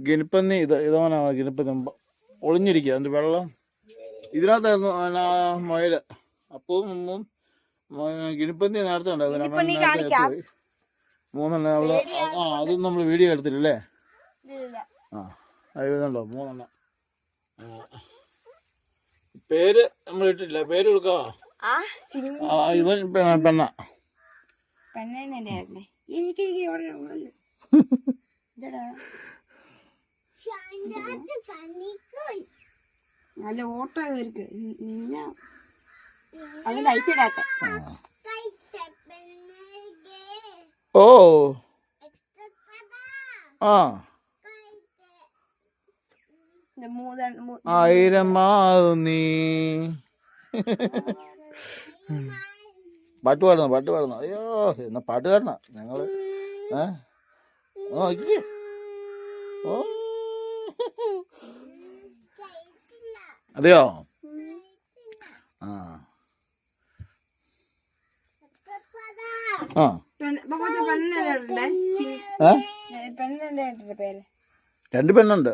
ഗിനിപ്പന്നി ഇതവനാ ഗിനിപ്പന്നി ഒളിഞ്ഞിരിക്കുക. അതിൻ്റെ വെള്ളം ഇതിനകത്തായിരുന്നു മുയൽ. അപ്പവും മുമ്പും ഗിനിപ്പന്നി നേരത്തെ ഉണ്ടായിരുന്നു. മൂന്നെണ്ണം അവിടെ. അതൊന്നും നമ്മൾ വീഡിയോ എടുത്തില്ലല്ലേ? ഇതുണ്ടോ 3 എണ്ണം. പേര് നമ്മൾ ഇട്ടില്ല. പേര് കൊടുക്കാവോ? ഇവൻ പെണ്ണ. നല്ല ഓട്ടോ നിന്ന അതിന്റെ അയച്ചിടാത്ത. ഓ ആ 1000 നീ പാട്ട് പാടുന്നു. അയ്യോ എന്നാ പാട്ടുകാരനാ ഞങ്ങള്. അതെയോ? രണ്ട് പെണ്ണുണ്ട്.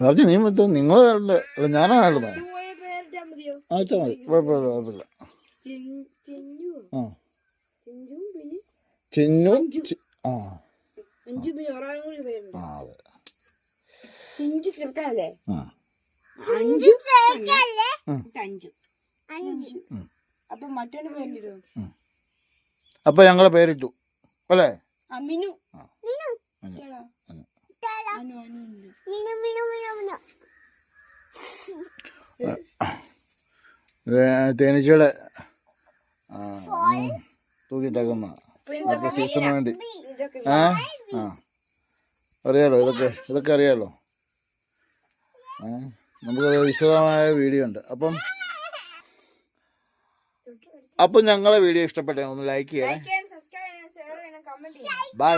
പറഞ്ഞു നീ നിങ്ങളുണ്ട്. അല്ല ഞാനാണ്. അച്ഛാ മതി, കുഴപ്പമില്ല. ചിന്നു. അപ്പൊ ഞങ്ങളെ പേരിട്ടു അല്ലേ? തേനീച്ചകളെ തൂക്കിയിട്ടേക്കുന്ന സീസണിന് വേണ്ടി. അറിയാലോ ഇതൊക്കെ അറിയാലോ. നമുക്ക് വിശദമായ വീഡിയോ ഉണ്ട്. അപ്പം ഞങ്ങളെ വീഡിയോ ഇഷ്ടപ്പെട്ടേ ഒന്ന് ലൈക്ക് ചെയ്യണേ. ബൈ.